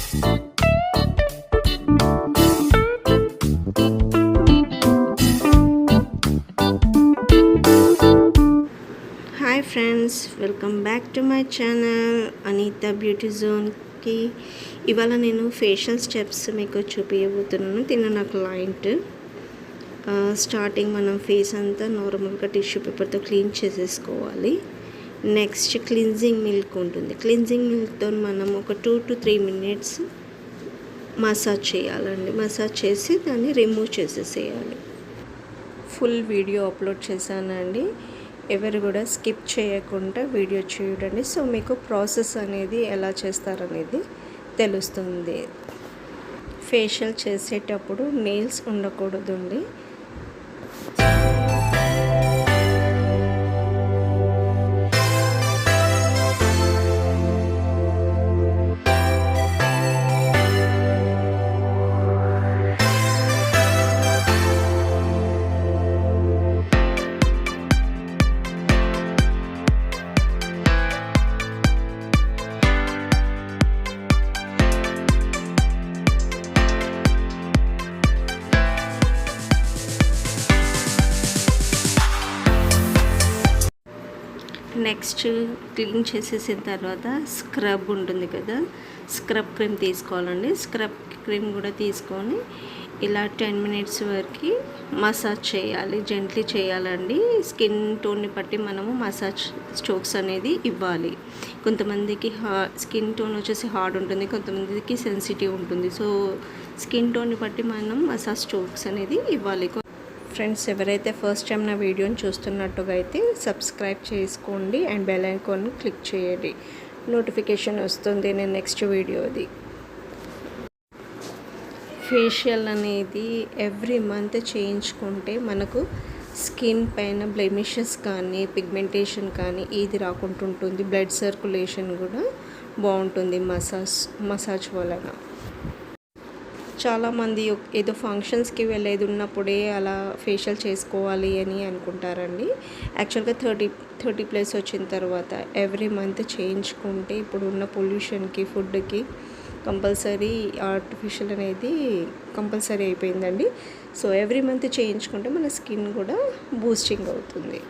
Hi friends, welcome back to my channel Anitha beauty జోన్కి. ఇవాళ నేను ఫేషియల్ స్టెప్స్ మీకు చూపించబోతున్నాను. తిన్న నా క్లయింట్ స్టార్టింగ్ మనం ఫేస్ అంతా నార్మల్గా టిష్యూ పేపర్తో క్లీన్ చేసేసుకోవాలి. నెక్స్ట్ క్లిన్జింగ్ మిల్క్ ఉంటుంది. క్లిన్జింగ్ మిల్క్తో మనం ఒక 2 to 3 minutes మసాజ్ చేయాలండి. మసాజ్ చేసి దాన్ని రిమూవ్ చేసేసేయాలి. ఫుల్ వీడియో అప్లోడ్ చేశానండి. ఎవరు కూడా స్కిప్ చేయకుండా వీడియో చూడండి. సో మీకు ప్రాసెస్ అనేది ఎలా చేస్తారనేది తెలుస్తుంది. ఫేషియల్ చేసేటప్పుడు నెయిల్స్ ఉండకూడదండి. నెక్స్ట్ క్లీన్ చేసేసిన తర్వాత స్క్రబ్ ఉంటుంది కదా, స్క్రబ్ క్రీమ్ తీసుకోవాలండి. స్క్రబ్ క్రీమ్ కూడా తీసుకొని ఇలా 10 minutes వరకు మసాజ్ చేయాలి. జెంట్లీ చేయాలండి. స్కిన్ టోన్ని బట్టి మనము మసాజ్ స్ట్రోక్స్ అనేది ఇవ్వాలి. కొంతమందికి స్కిన్ టోన్ వచ్చేసి హార్డ్ ఉంటుంది, కొంతమందికి సెన్సిటివ్ ఉంటుంది. సో స్కిన్ టోన్ని బట్టి మనం మసాజ్ స్ట్రోక్స్ అనేది ఇవ్వాలి. ఫ్రెండ్స్, ఎవరైతే ఫస్ట్ టైం నా వీడియోని చూస్తున్నట్టుగా అయితే సబ్స్క్రైబ్ చేసుకోండి అండ్ బెల్ ఐకాన్ క్లిక్ చేయండి. నోటిఫికేషన్ వస్తుంది నేను నెక్స్ట్ వీడియోది. ఫేషియల్ అనేది ఎవ్రీ మంత్ చేయించుకుంటే మనకు స్కిన్ పైన బ్లెమిషెస్ కానీ పిగ్మెంటేషన్ కానీ ఇది రాకుండా ఉంటుంది. బ్లడ్ సర్క్యులేషన్ కూడా బాగుంటుంది మసాజ్ వలన. చాలామంది ఏదో ఫంక్షన్స్కి వెళ్ళేది ఉన్నప్పుడే అలా ఫేషియల్ చేసుకోవాలి అని అనుకుంటారండి. యాక్చువల్గా 30+ వచ్చిన తర్వాత ఎవ్రీ మంత్ చేయించుకుంటే ఇప్పుడున్న పొల్యూషన్కి ఫుడ్కి కంపల్సరీ ఆర్టిఫిషియల్ అనేది కంపల్సరీ అయిపోయిందండి. సో ఎవ్రీ మంత్ చేయించుకుంటే మన స్కిన్ కూడా బూస్టింగ్ అవుతుంది.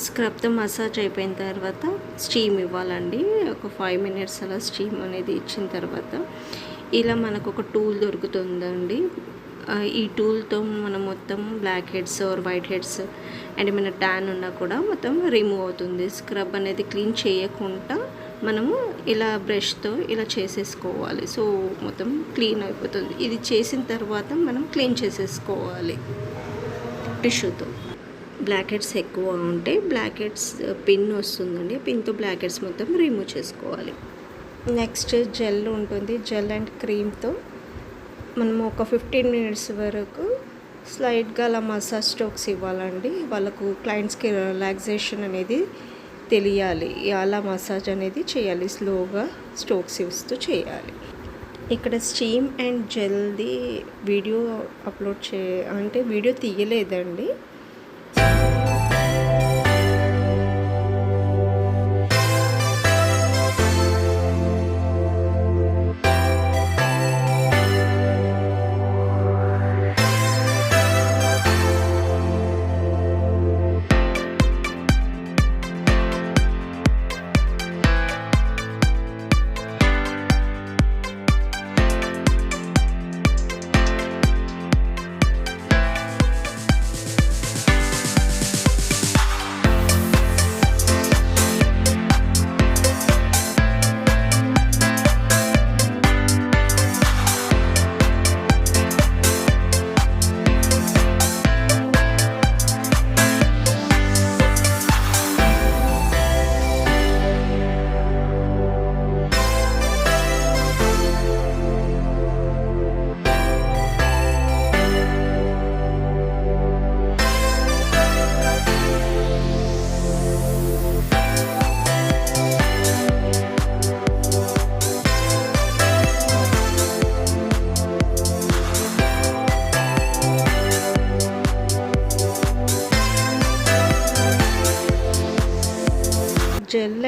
స్క్రబ్తో మసాజ్ అయిపోయిన తర్వాత స్టీమ్ ఇవ్వాలండి. ఒక 5 minutes అలా స్టీమ్ అనేది ఇచ్చిన తర్వాత ఇలా మనకు ఒక టూల్ దొరుకుతుందండి. ఈ టూల్తో మనం మొత్తం black heads or white heads and ఏమైనా ట్యాన్ ఉన్నా కూడా మొత్తం రిమూవ్ అవుతుంది. స్క్రబ్ అనేది క్లీన్ చేయకుండా మనము ఇలా బ్రష్తో ఇలా చేసేసుకోవాలి. సో మొత్తం క్లీన్ అయిపోతుంది. ఇది చేసిన తర్వాత మనం క్లీన్ చేసేసుకోవాలి టిష్యూతో. బ్లాక్ హెడ్స్ ఎక్కువ ఉంటే బ్లాక్ హెడ్స్ పిన్ వస్తుందండి. పిన్తో బ్లాక్ హెడ్స్ మొత్తం రిమూవ్ చేసుకోవాలి. నెక్స్ట్ జెల్ ఉంటుంది. జెల్ అండ్ క్రీమ్తో మనము ఒక 15 minutes వరకు స్లైడ్గా అలా మసాజ్ స్ట్రోక్స్ ఇవ్వాలండి. వాళ్ళకు క్లయింట్స్కి రిలాక్సేషన్ అనేది తెలియాలి. అలా మసాజ్ అనేది చేయాలి. స్లోగా స్ట్రోక్స్ ఇస్తూ చేయాలి. ఇక్కడ స్టీమ్ అండ్ జెల్ది వీడియో అప్లోడ్ అంటే వీడియో తీయలేదండి.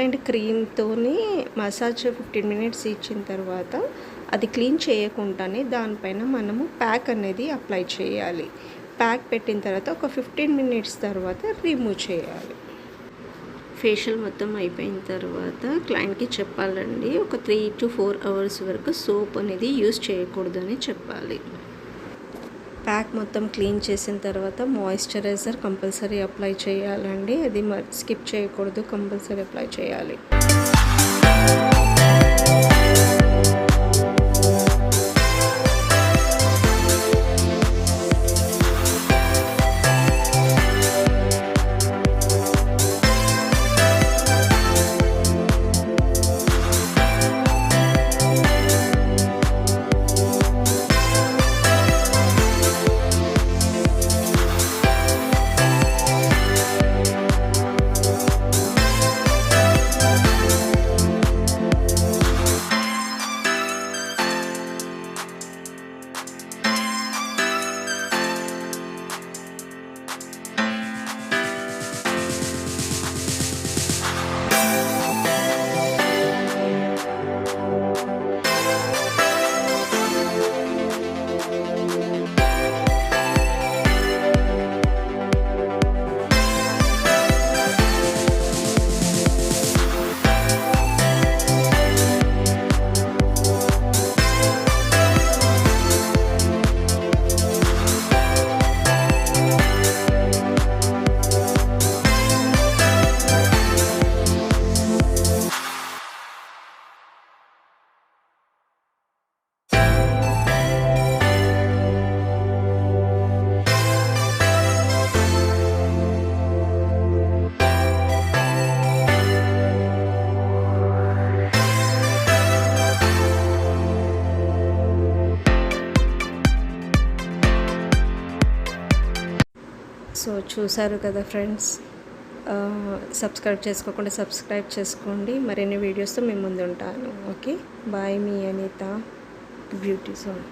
అండ్ క్రీమ్తోని మసాజ్ 15 మినిట్స్ ఇచ్చిన తర్వాత అది క్లీన్ చేయకుండానే దానిపైన మనము ప్యాక్ అనేది అప్లై చేయాలి. ప్యాక్ పెట్టిన తర్వాత ఒక 15 మినిట్స్ తర్వాత రిమూవ్ చేయాలి. ఫేషియల్ మొత్తం అయిపోయిన తర్వాత క్లయింట్కి చెప్పాలండి, ఒక 3 to 4 అవర్స్ వరకు సోప్ అనేది యూజ్ చేయకూడదని చెప్పాలి. ప్యాక్ మొత్తం క్లీన్ చేసిన తర్వాత మాయిశ్చరైజర్ కంపల్సరీ అప్లై చేయాలండి. అది స్కిప్ చేయకూడదు, కంపల్సరీ అప్లై చేయాలి. సో చూసారు కదా ఫ్రెండ్స్, సబ్స్క్రైబ్ చేసుకోకుండా సబ్స్క్రైబ్ చేసుకోండి. మరిన్ని వీడియోస్తో మేము ముందు ఉంటాను. Okay, bye. మీ అనిత బ్యూటీ సోన్.